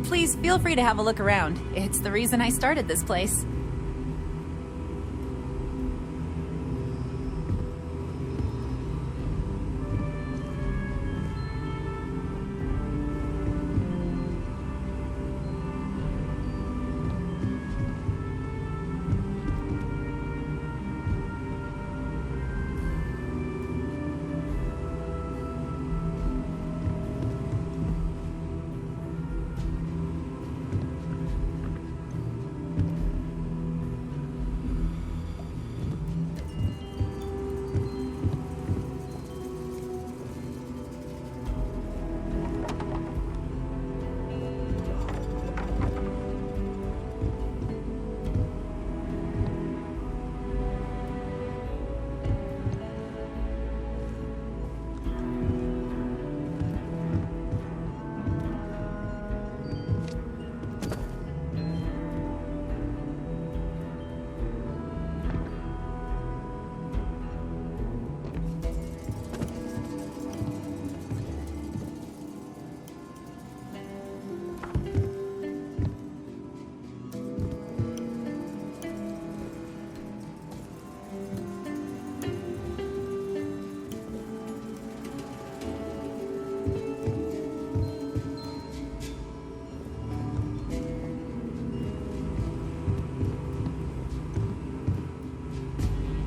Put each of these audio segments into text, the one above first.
Please feel free to have a look around. It's the reason I started this place.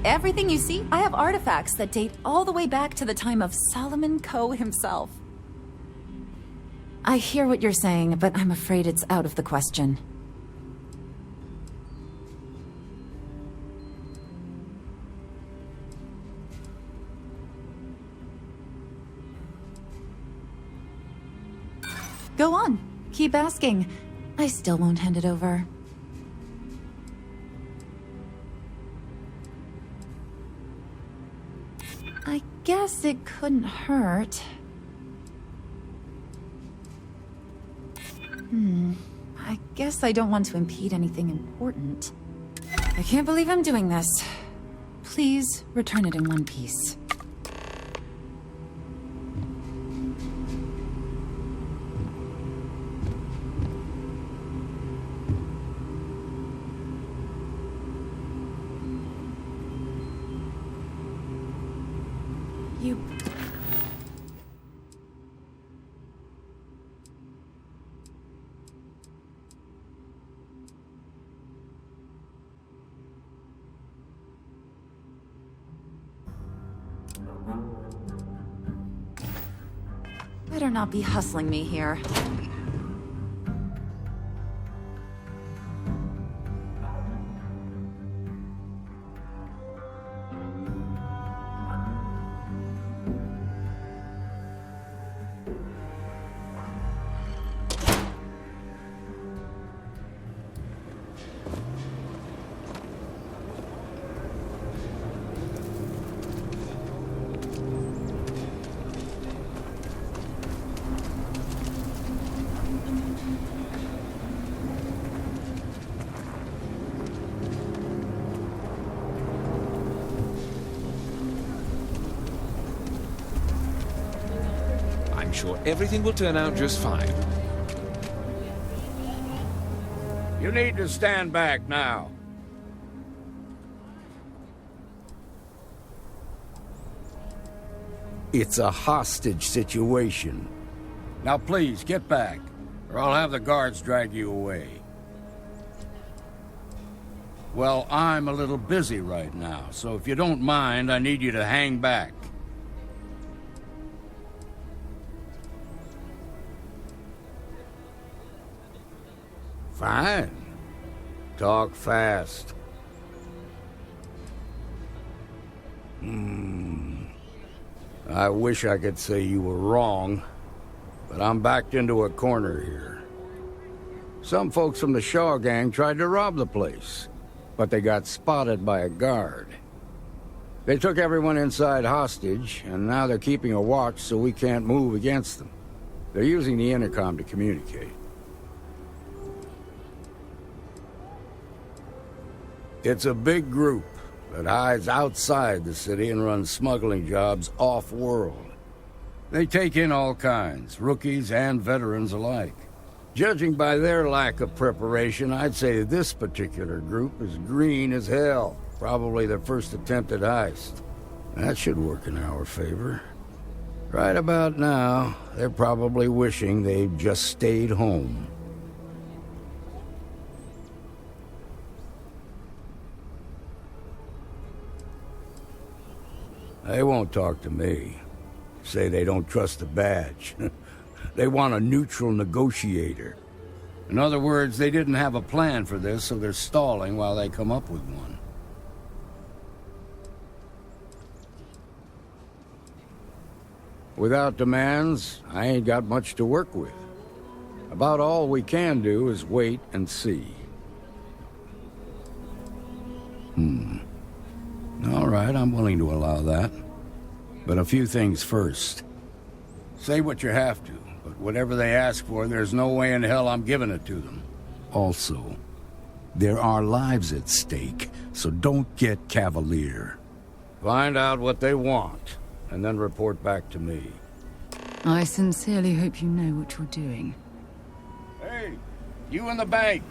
Everything you see, I have artifacts that date all the way back to the time of Solomon Coe himself. I hear what you're saying, but I'm afraid it's out of the question. Go on. Keep asking. I still won't hand it over. I guess it couldn't hurt. I guess I don't want to impede anything important. I can't believe I'm doing this. Please return it in one piece. You... Better not be hustling me here. I'm sure everything will turn out just fine. You need to stand back now. It's a hostage situation. Now please, get back, or I'll have the guards drag you away. Well, I'm a little busy right now, so if you don't mind, I need you to hang back. Fine. Talk fast. I wish I could say you were wrong, but I'm backed into a corner here. Some folks from the Shaw gang tried to rob the place, but they got spotted by a guard. They took everyone inside hostage, and now they're keeping a watch so we can't move against them. They're using the intercom to communicate. It's a big group that hides outside the city and runs smuggling jobs off-world. They take in all kinds, rookies and veterans alike. Judging by their lack of preparation, I'd say this particular group is green as hell. Probably their first attempt at heist. That should work in our favor. Right about now, they're probably wishing they'd just stayed home. They won't talk to me. Say they don't trust the badge. They want a neutral negotiator. In other words, they didn't have a plan for this, so they're stalling while they come up with one. Without demands, I ain't got much to work with. About all we can do is wait and see. All right, I'm willing to allow that. But a few things first. Say what you have to, but whatever they ask for, there's no way in hell I'm giving it to them. Also, there are lives at stake, so don't get cavalier. Find out what they want, and then report back to me. I sincerely hope you know what you're doing. Hey, you in the bank.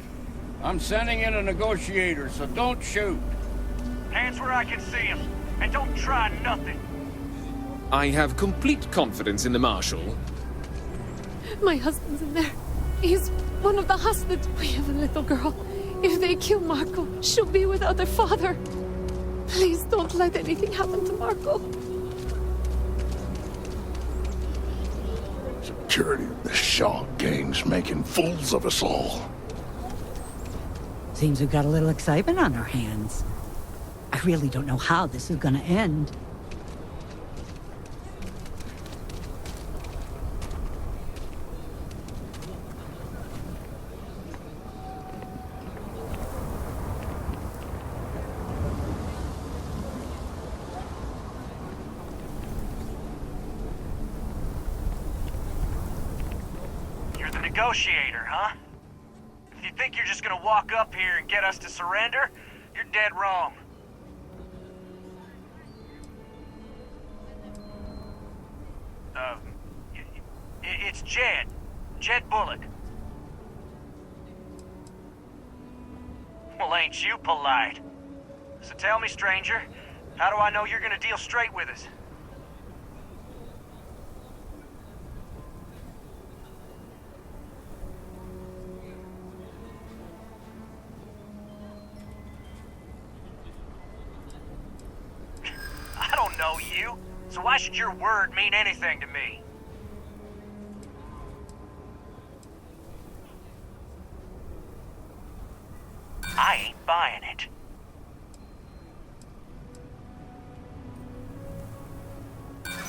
I'm sending in a negotiator, so don't shoot. Hands where I can see him, and don't try nothing. I have complete confidence in the Marshal. My husband's in there. He's one of the hostages. We have a little girl. If they kill Marco, she'll be without her father. Please don't let anything happen to Marco. Security, the Shaw gang's making fools of us all. Seems we've got a little excitement on our hands. I really don't know how this is gonna end. You're the negotiator, huh? If you think you're just gonna walk up here and get us to surrender, you're dead wrong. It's Jed. Jed Bullock. Well, ain't you polite? So tell me, stranger, how do I know you're gonna deal straight with us? I don't know you, so why should your word mean anything to me? I ain't buying it.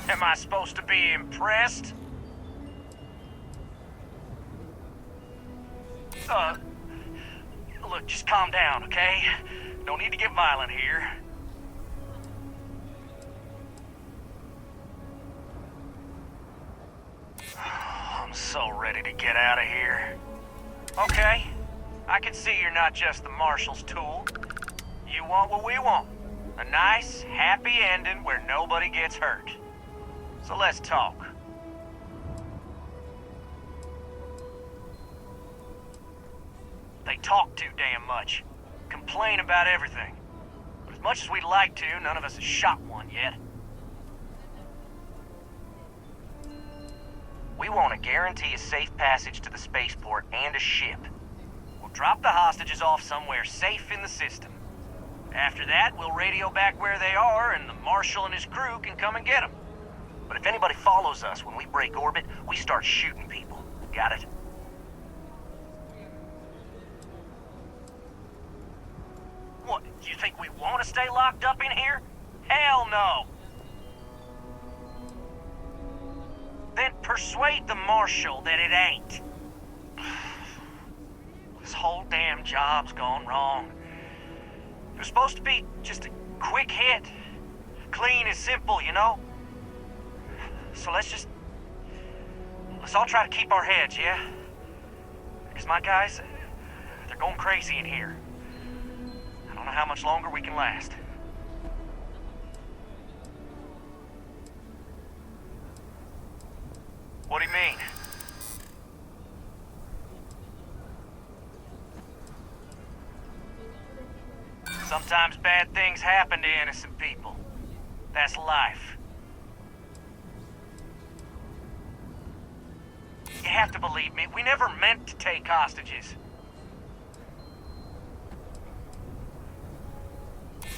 Am I supposed to be impressed? Look, just calm down, okay? Don't need to get violent here. I'm so ready to get out of here. Okay. I can see you're not just the Marshal's tool. You want what we want. A nice, happy ending where nobody gets hurt. So let's talk. They talk too damn much. Complain about everything. But as much as we'd like to, none of us has shot one yet. We want to guarantee a safe passage to the spaceport and a ship. Drop the hostages off somewhere safe in the system. After that, we'll radio back where they are, and the Marshal and his crew can come and get them. But if anybody follows us when we break orbit, we start shooting people. Got it? What, do you think we want to stay locked up in here? Hell no! Then persuade the Marshal that it ain't. This whole damn job's gone wrong. It was supposed to be just a quick hit. Clean and simple, you know? So let's all try to keep our heads, yeah? Because my guys, they're going crazy in here. I don't know how much longer we can last. What do you mean? Sometimes bad things happen to innocent people. That's life. You have to believe me, we never meant to take hostages.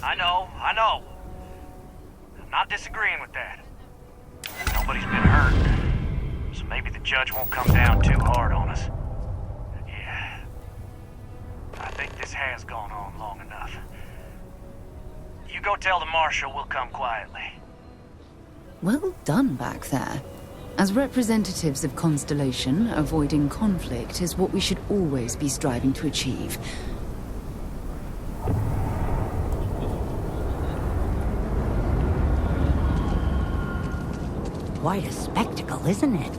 I know. I'm not disagreeing with that. Nobody's been hurt, so maybe the judge won't come down too hard on us. Yeah. I think this has gone on long enough. You go tell the marshal we'll come quietly. Well done back there. As representatives of Constellation, avoiding conflict is what we should always be striving to achieve. Quite a spectacle, isn't it?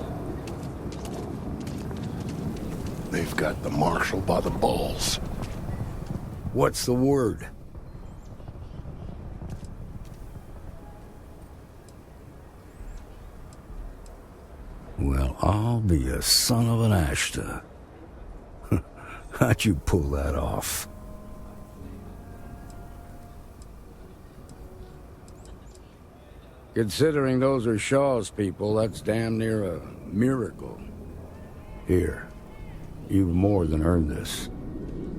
They've got the marshal by the balls. What's the word? Well, I'll be a son of an Ashta. How'd you pull that off? Considering those are Shaw's people, that's damn near a miracle. Here, you've more than earned this.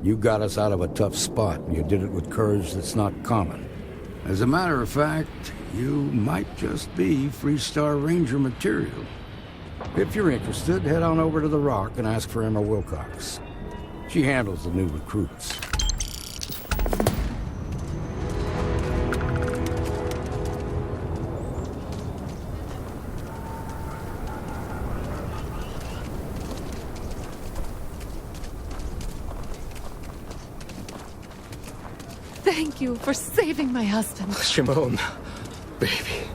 You got us out of a tough spot, and you did it with courage that's not common. As a matter of fact, you might just be Freestar Ranger material. If you're interested, head on over to the Rock and ask for Emma Wilcox. She handles the new recruits. Thank you for saving my husband. Shimon, baby.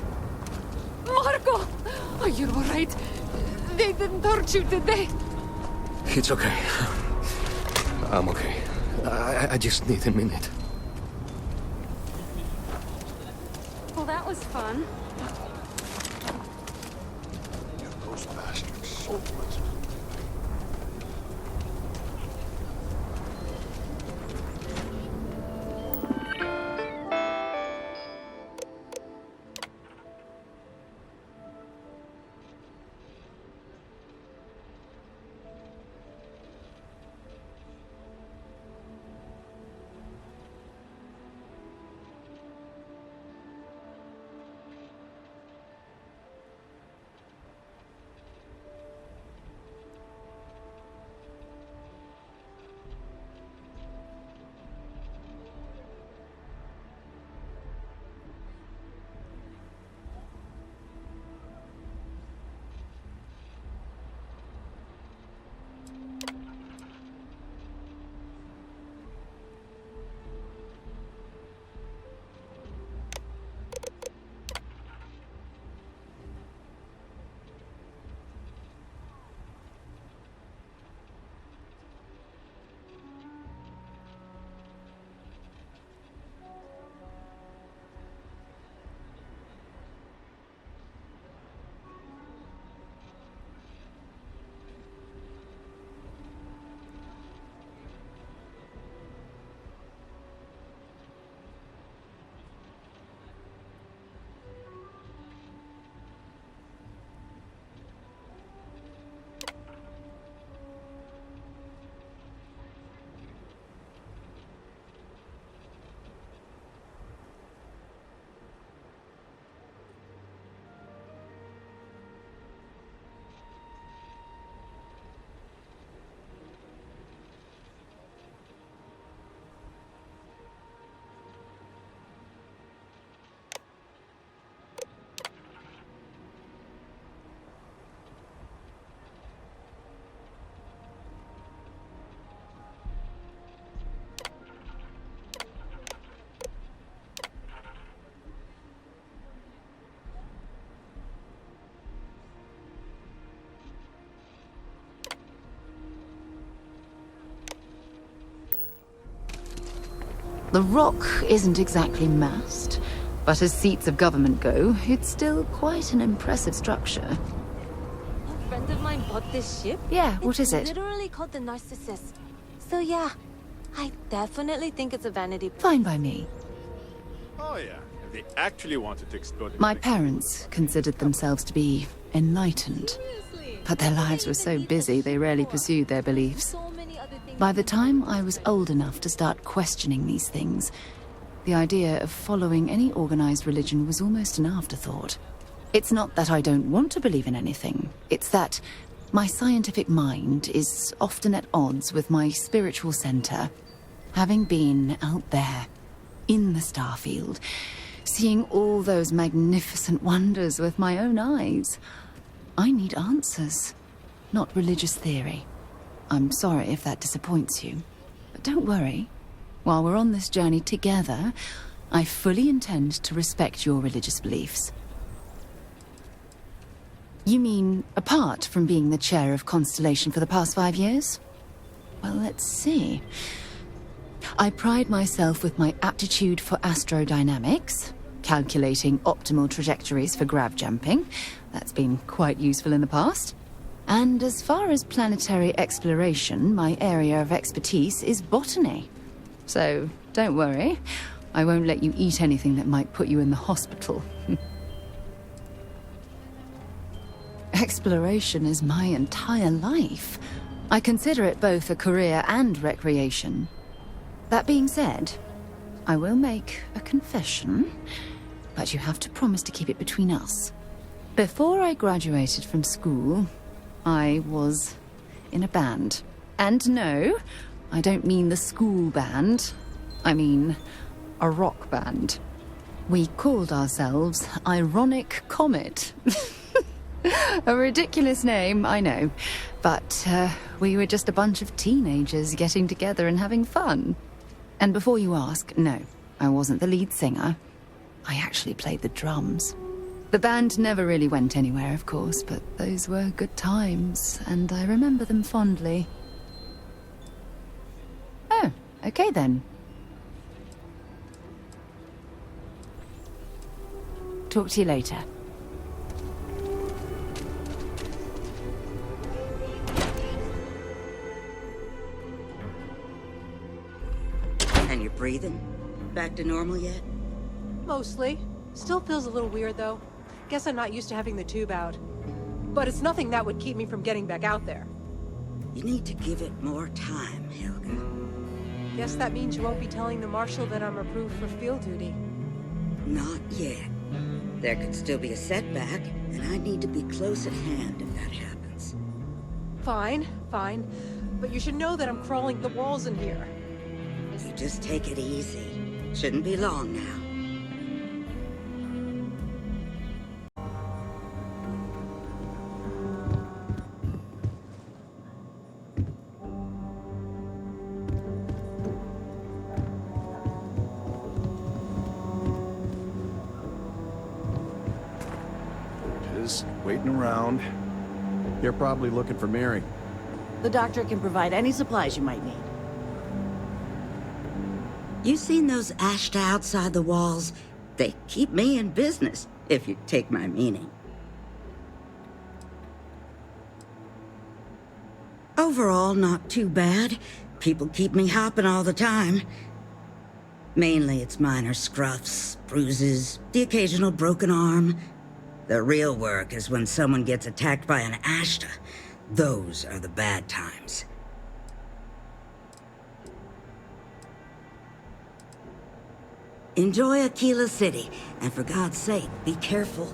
Marco! Are you alright? They didn't hurt you, did they? It's okay. I'm okay. I just need a minute. Well, that was fun. Those bastards sold it. The Rock isn't exactly massed, but as seats of government go, it's still quite an impressive structure. A friend of mine bought this ship. Yeah, what is It's it? literally called the Narcissus. So yeah, I definitely think it's a vanity. Fine by me. Oh yeah, if they actually wanted to explode the My thing. parents considered themselves to be enlightened, but their lives were so busy they rarely pursued their beliefs. By the time I was old enough to start questioning these things, the idea of following any organized religion was almost an afterthought. It's not that I don't want to believe in anything, it's that my scientific mind is often at odds with my spiritual center. Having been out there, in the Starfield, seeing all those magnificent wonders with my own eyes, I need answers, not religious theory. I'm sorry if that disappoints you, but don't worry. While we're on this journey together, I fully intend to respect your religious beliefs. You mean apart from being the chair of Constellation for the past 5 years? Well, let's see. I pride myself with my aptitude for astrodynamics, calculating optimal trajectories for grav jumping. That's been quite useful in the past. And as far as planetary exploration, my area of expertise is botany. So, don't worry. I won't let you eat anything that might put you in the hospital. Exploration is my entire life. I consider it both a career and recreation. That being said, I will make a confession, but you have to promise to keep it between us. Before I graduated from school, I was in a band. And no, I don't mean the school band. I mean a rock band. We called ourselves Ironic Comet. A ridiculous name, I know. But we were just a bunch of teenagers getting together and having fun. And before you ask, no, I wasn't the lead singer. I actually played the drums. The band never really went anywhere, of course, but those were good times, and I remember them fondly. Oh, okay then. Talk to you later. And you're breathing? Back to normal yet? Mostly. Still feels a little weird, though. Guess I'm not used to having the tube out. But it's nothing that would keep me from getting back out there. You need to give it more time, Helga. Guess that means you won't be telling the Marshal that I'm approved for field duty. Not yet. There could still be a setback, and I need to be close at hand if that happens. Fine, fine. But you should know that I'm crawling the walls in here. You just take it easy. Shouldn't be long now. Just waiting around. You're probably looking for Mary. The doctor can provide any supplies you might need. You seen those ashta outside the walls? They keep me in business, if you take my meaning. Overall, not too bad. People keep me hopping all the time. Mainly it's minor scruffs, bruises, the occasional broken arm. The real work is when someone gets attacked by an ashta. Those are the bad times. Enjoy Aquila City, and for God's sake, be careful.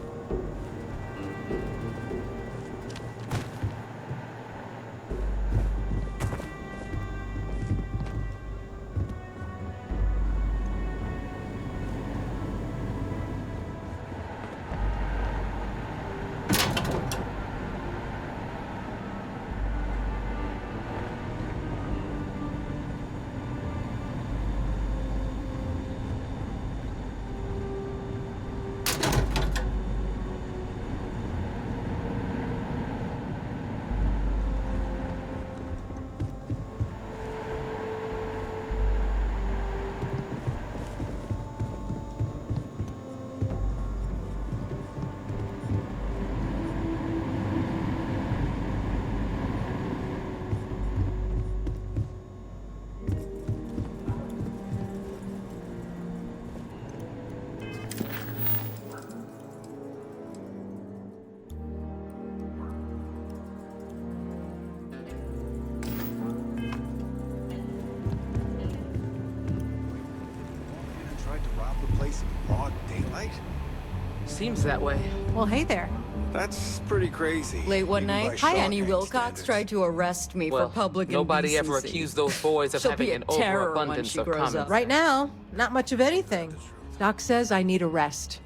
Seems that way. Well, hey there. That's pretty crazy. Late one Even by night, Shaw Annie gang Wilcox standards. tried to arrest me Well, for public nobody ever indecency. accused those boys of She'll having be a an terror when overabundance she of grows common up. Right now, not much of anything. Doc says I need a rest.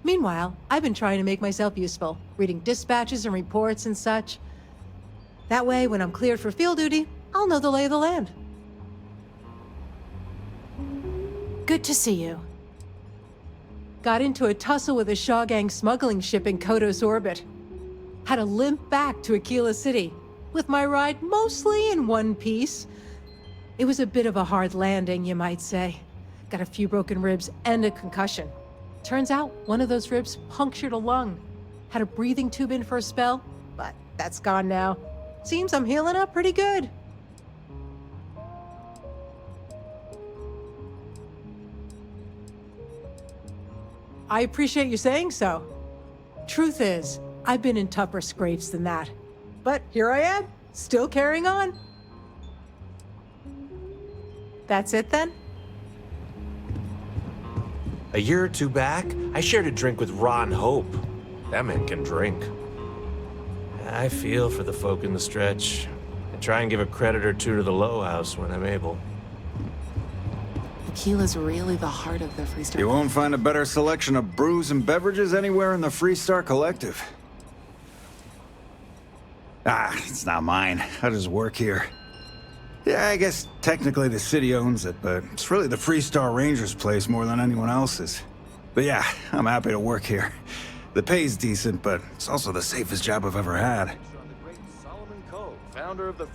Meanwhile, I've been trying to make myself useful, reading dispatches and reports and such. That way, when I'm cleared for field duty, I'll know the lay of the land. Good to see you. Got into a tussle with a Shaw gang smuggling ship in Kodos orbit. Had to limp back to Aquila City, with my ride mostly in one piece. It was a bit of a hard landing, you might say. Got a few broken ribs and a concussion. Turns out one of those ribs punctured a lung. Had a breathing tube in for a spell, but that's gone now. Seems I'm healing up pretty good. I appreciate you saying so. Truth is, I've been in tougher scrapes than that. But here I am, still carrying on. That's it then? A year or two back, I shared a drink with Ron Hope. That man can drink. I feel for the folk in the stretch. I try and give a credit or two to the Low House when I'm able. Tequila's really the heart of the Freestar. You won't find a better selection of brews and beverages anywhere in the Freestar Collective. It's not mine. I just work here. Yeah, I guess technically the city owns it, but it's really the Freestar Rangers' place more than anyone else's. But yeah, I'm happy to work here. The pay's decent, but it's also the safest job I've ever had.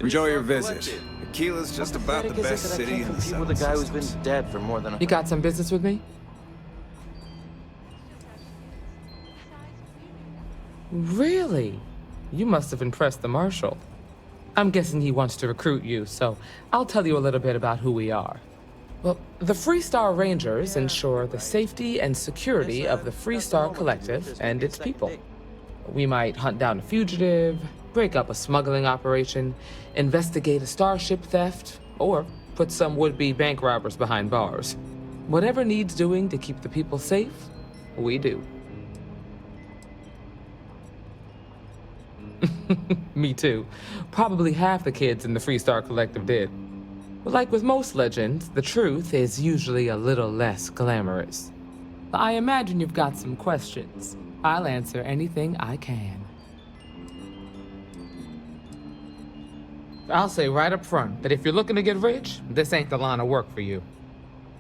Enjoy your visit. Aquila's just about the best city in the Compete with a guy who's been dead for more than a... You got some business with me? Really? You must have impressed the Marshal. I'm guessing he wants to recruit you, so I'll tell you a little bit about who we are. Well, the Freestar Rangers ensure the safety and security of the Freestar Collective and its people. We might hunt down a fugitive, break up a smuggling operation, investigate a starship theft, or put some would-be bank robbers behind bars. Whatever needs doing to keep the people safe, we do. Me too. Probably half the kids in the Freestar Collective did. But like with most legends, the truth is usually a little less glamorous. I imagine you've got some questions. I'll answer anything I can. I'll say right up front that if you're looking to get rich, this ain't the line of work for you.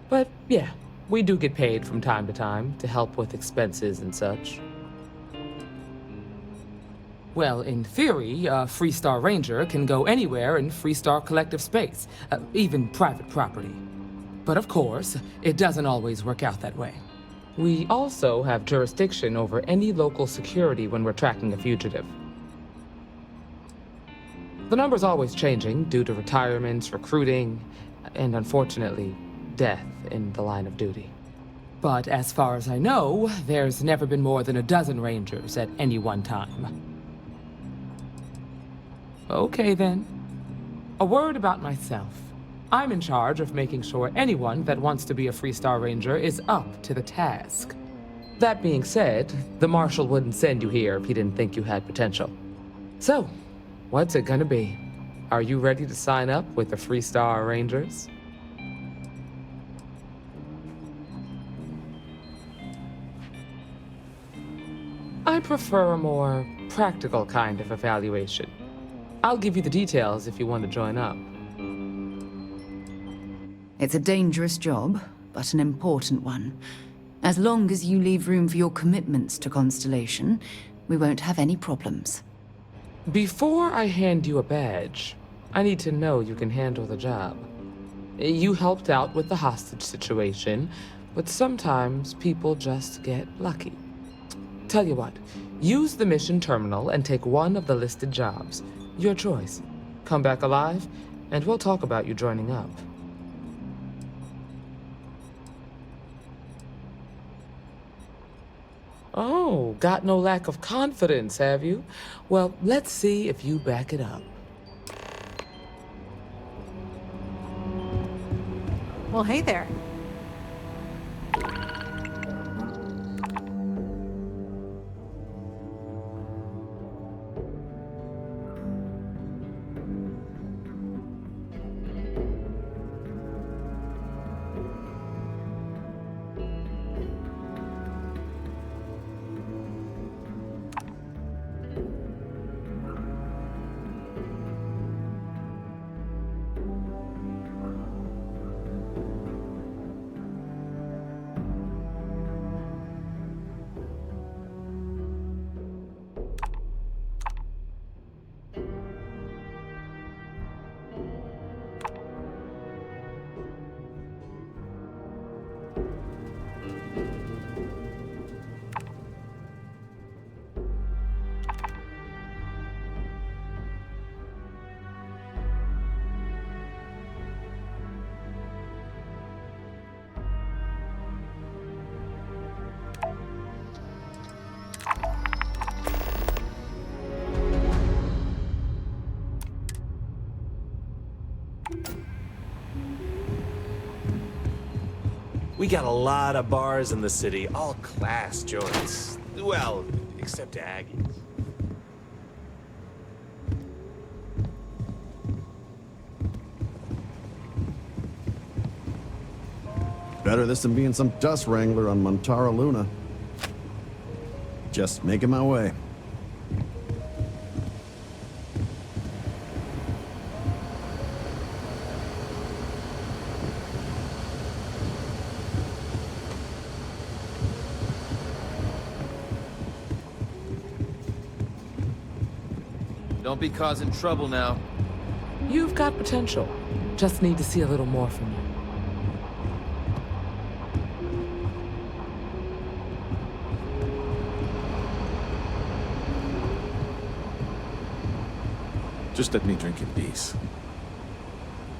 But yeah, we do get paid from time to help with expenses and such. Well, in theory, a Freestar Ranger can go anywhere in Freestar Collective space, even private property. But of course, it doesn't always work out that way. We also have jurisdiction over any local security when we're tracking a fugitive. The number's always changing due to retirements, recruiting, and unfortunately, death in the line of duty. But as far as I know, there's never been more than a dozen Rangers at any one time. Okay then. A word about myself. I'm in charge of making sure anyone that wants to be a Freestar Ranger is up to the task. That being said, the Marshal wouldn't send you here if he didn't think you had potential. So, what's it gonna be? Are you ready to sign up with the Freestar Rangers? I prefer a more practical kind of evaluation. I'll give you the details if you want to join up. It's a dangerous job, but an important one. As long as you leave room for your commitments to Constellation, we won't have any problems. Before I hand you a badge, I need to know you can handle the job. You helped out with the hostage situation, but sometimes people just get lucky. Tell you what, use the mission terminal and take one of the listed jobs. Your choice. Come back alive, and we'll talk about you joining up. Oh, got no lack of confidence, have you? Well, let's see if you back it up. Well, hey there. We got a lot of bars in the city, all class joints. Well, except Aggie's. Better this than being some dust wrangler on Montara Luna. Just making my way. Don't be causing trouble now. You've got potential. Just need to see a little more from you. Just let me drink in peace.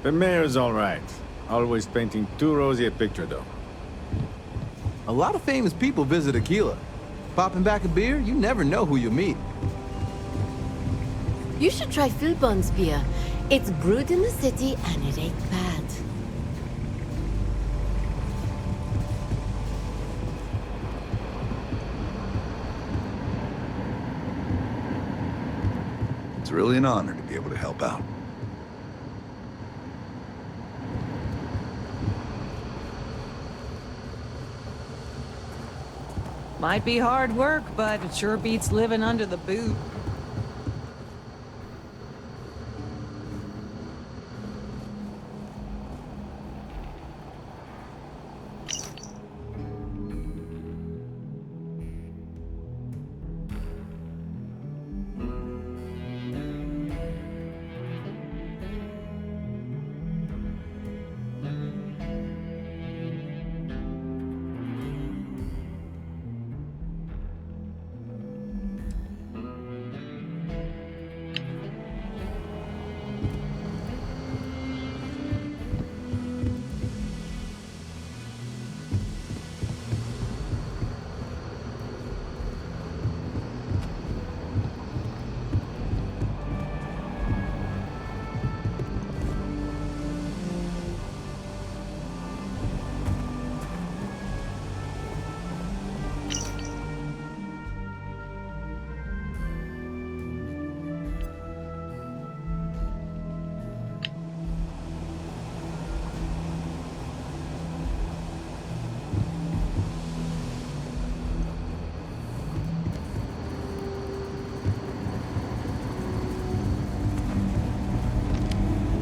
The mayor's all right. Always painting too rosy a picture, though. A lot of famous people visit Aquila. Popping back a beer, you never know who you meet. You should try Philbon's beer. It's brewed in the city and it ain't bad. It's really an honor to be able to help out. Might be hard work, but it sure beats living under the boot.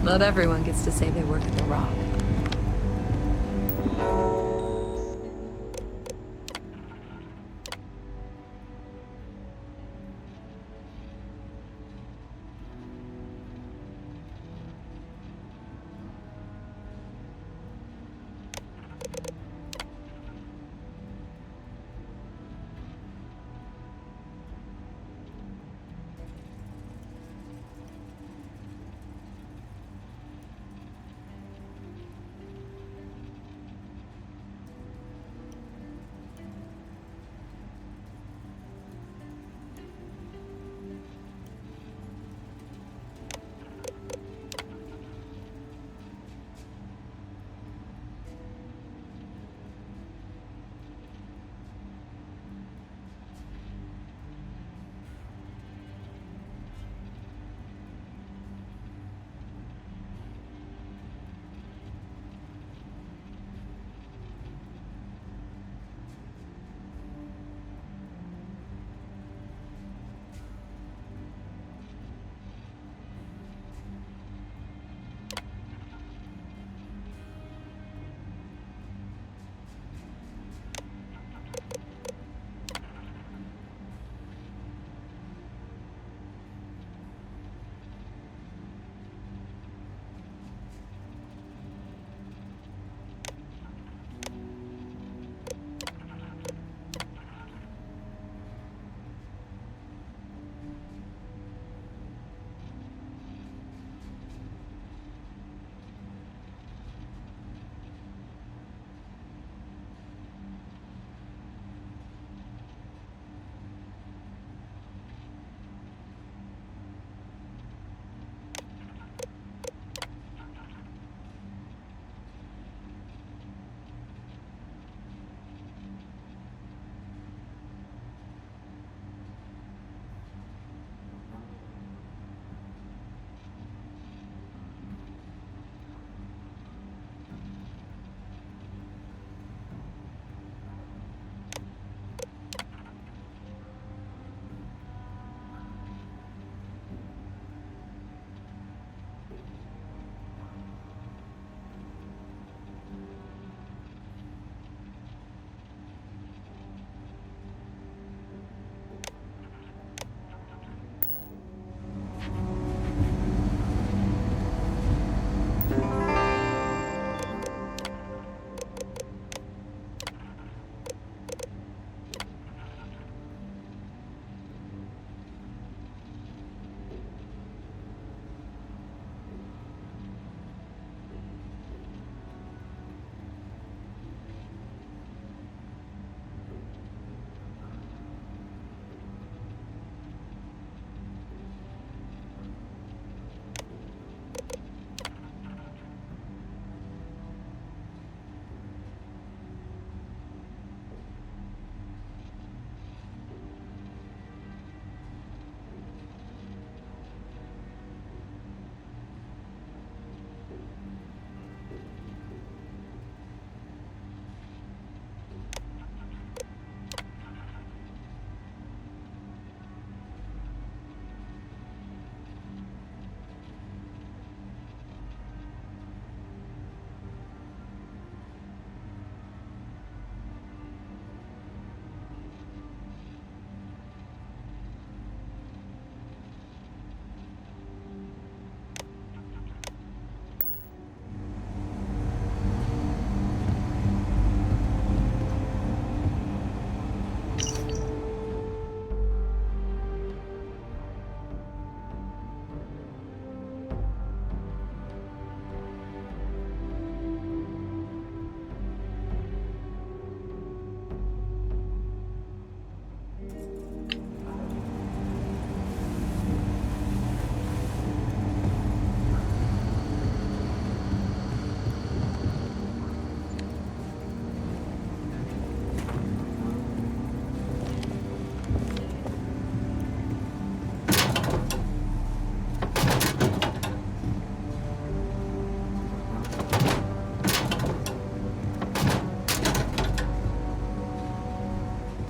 Not everyone gets to say they work at the Rock.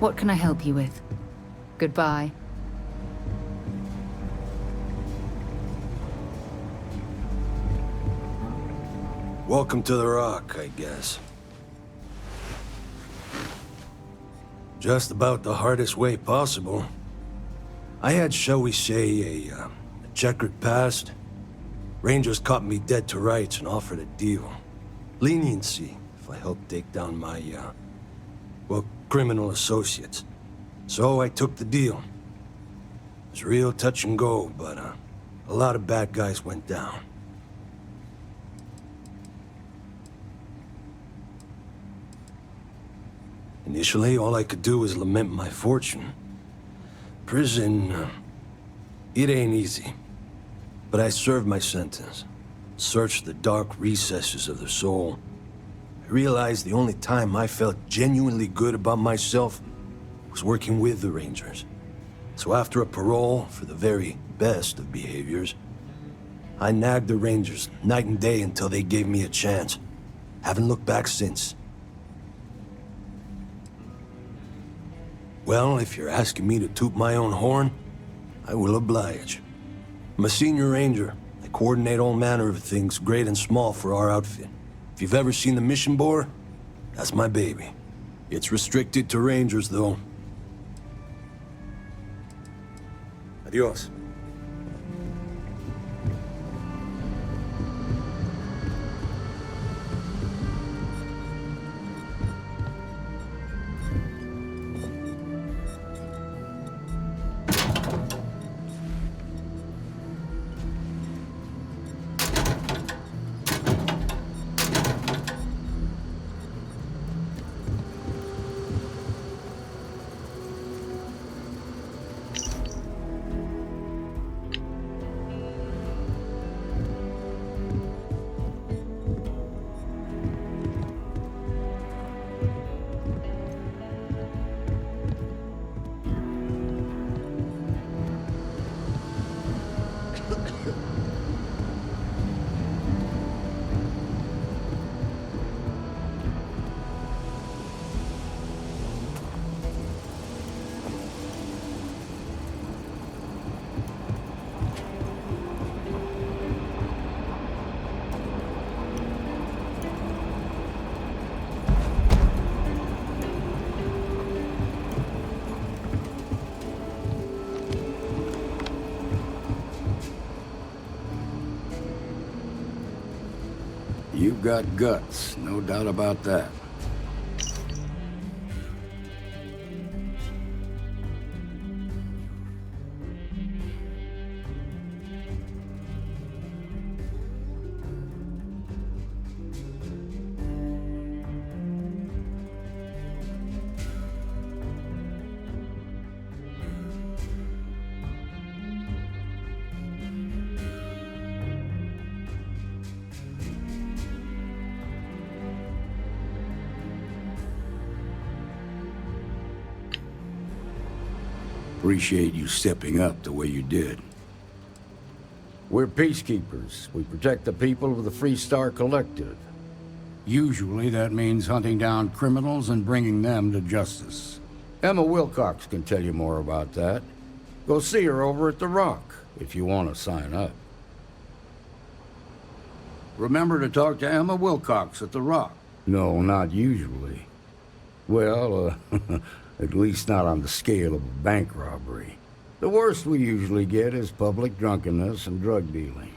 What can I help you with? Goodbye. Welcome to the Rock, I guess. Just about the hardest way possible. I had, shall we say, a checkered past. Rangers caught me dead to rights and offered a deal. Leniency, if I helped take down my, well, criminal associates. So I took the deal. It was real touch and go, but a lot of bad guys went down. Initially, all I could do was lament my fortune. Prison, it ain't easy. But I served my sentence. Searched the dark recesses of the soul. I realized the only time I felt genuinely good about myself was working with the Rangers. So after a parole for the very best of behaviors, I nagged the Rangers night and day until they gave me a chance. Haven't looked back since. Well, if you're asking me to toot my own horn, I will oblige. I'm a senior ranger. I coordinate all manner of things, great and small, for our outfit. If you've ever seen the mission board, that's my baby. It's restricted to rangers, though. Adios. You've got guts, no doubt about that. Appreciate you stepping up the way you did. We're peacekeepers. We protect the people of the Freestar Collective. Usually that means hunting down criminals and bringing them to justice. Emma Wilcox can tell you more about that. Go see her over at the Rock if you want to sign up. Remember to talk to Emma Wilcox at the Rock. No, not usually. Well, at least not on the scale of a bank robbery. The worst we usually get is public drunkenness and drug dealing.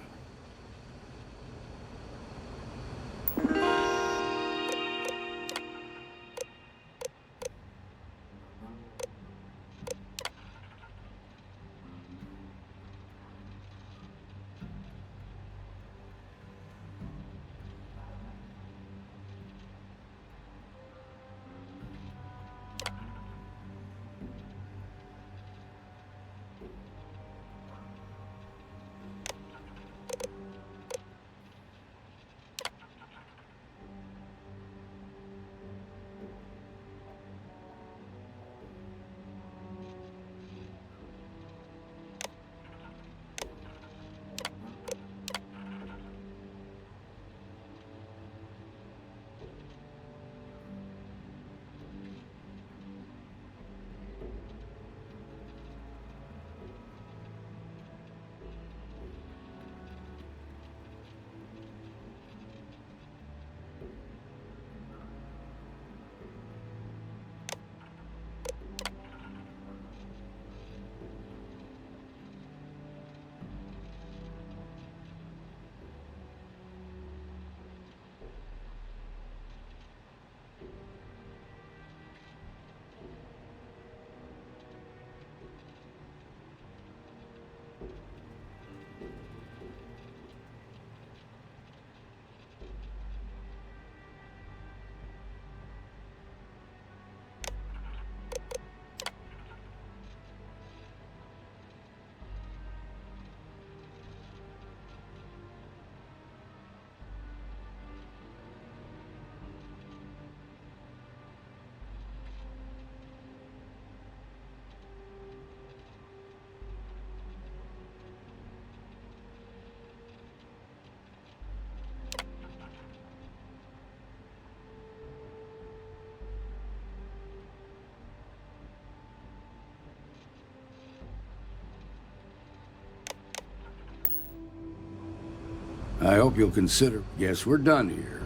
I hope you'll consider... Yes, we're done here.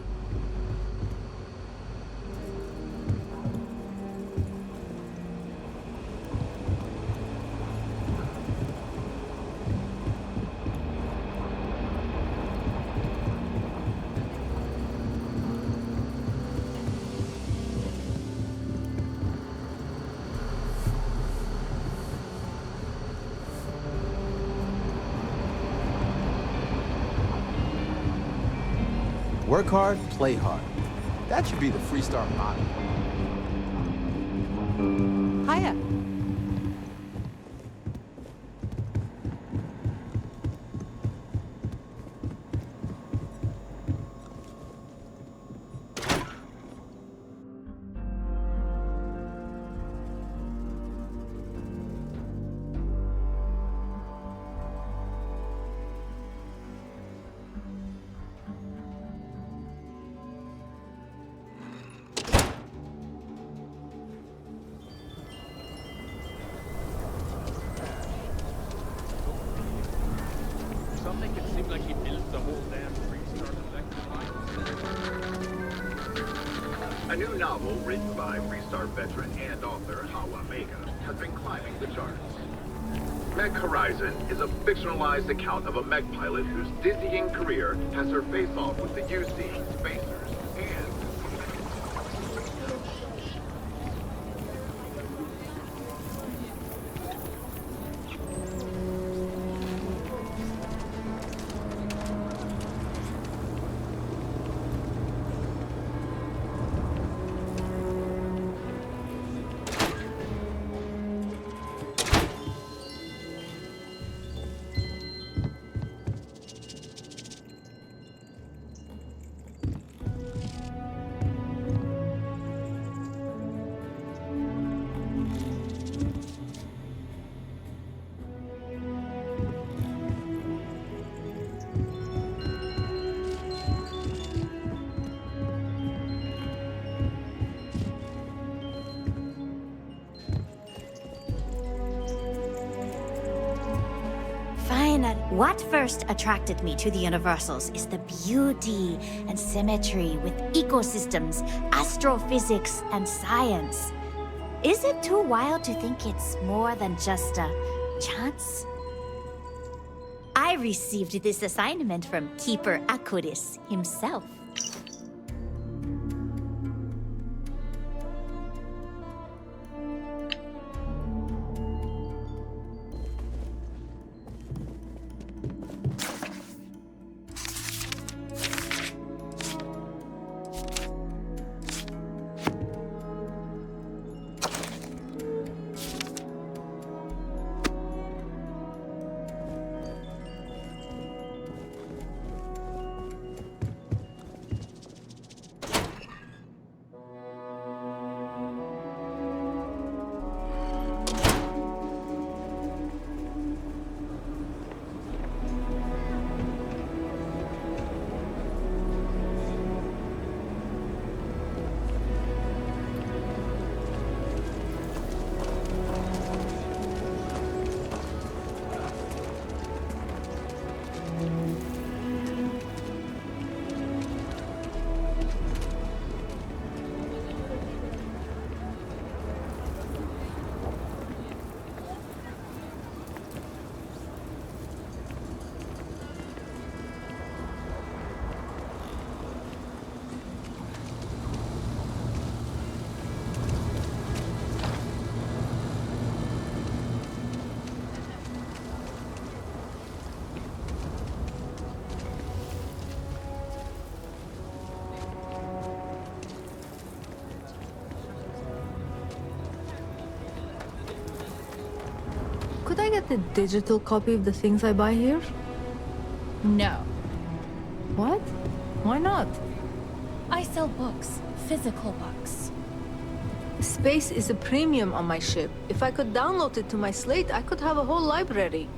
Work hard, play hard. That should be the Freestar motto. Hiya. Some make it seem like he built the whole damn Freestar A new novel written by Freestar veteran and author Hawa Mega has been climbing the charts. Mech Horizon is a fictionalized account of a mech pilot whose dizzying career has her face-off with the UC, Spacers, and... What first attracted me to the Universals is the beauty and symmetry with ecosystems, astrophysics, and science. Is it too wild to think it's more than just a chance? I received this assignment from Keeper Acutis himself. Could I get the digital copy of the things I buy here? No. What? Why not? I sell books. Physical books. Space is a premium on my ship. If I could download it to my slate, I could have a whole library.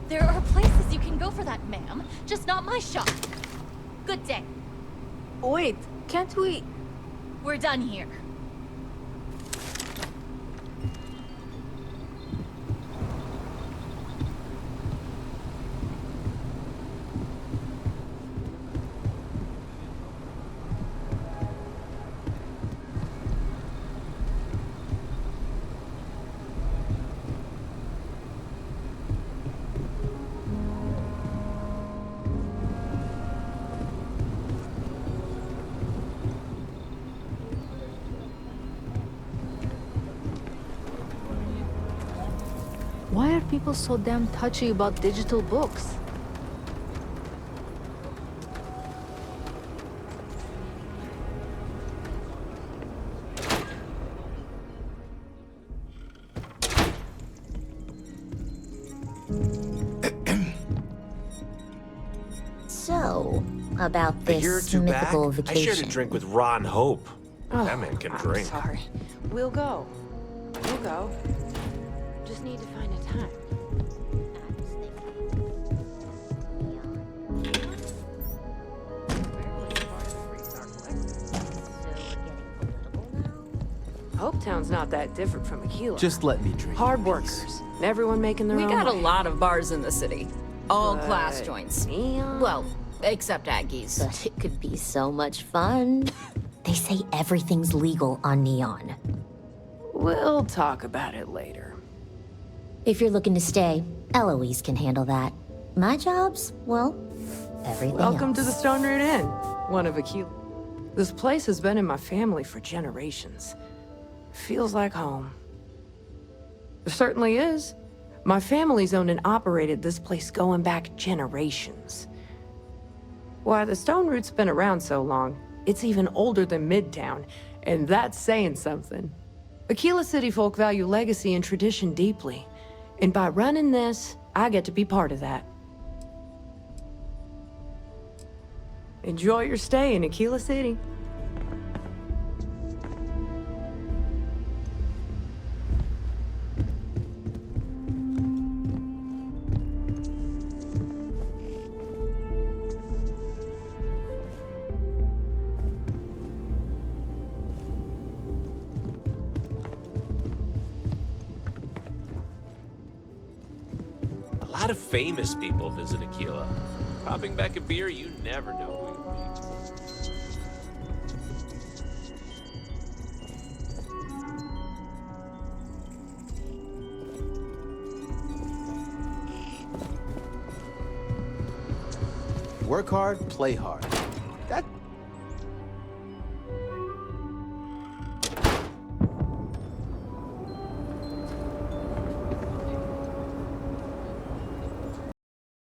There are places you can go for that, ma'am. Just not my shop. Good day. Wait, can't we... We're done here. Why are people so damn touchy about digital books? So, about A year or this two back, mythical I vacation. shared a drink with Ron Hope. Oh, That man can I'm drink. sorry. We'll go. We'll go. Just need to find a time. Hopetown's not that different from Aquila. Just let me drink. Hard workers. And everyone making their We own got a way. lot of bars in the city. All But class joints. Neon? Well, except Aggie's. But it could be so much fun. They say everything's legal on Neon. We'll talk about it later. If you're looking to stay, Eloise can handle that. My job's, well, everything Welcome else. to the Stone Root Inn, one of Aquila. This place has been in my family for generations. Feels like home. It certainly is. My family's owned and operated this place going back generations. Why, the Stone Root's been around so long, it's even older than Midtown, and that's saying something. Aquila City folk value legacy and tradition deeply, and by running this, I get to be part of that. Enjoy your stay in Aquila City. A lot of famous people visit Aquila. Popping back a beer, you never know who you'll meet. Work hard, play hard. That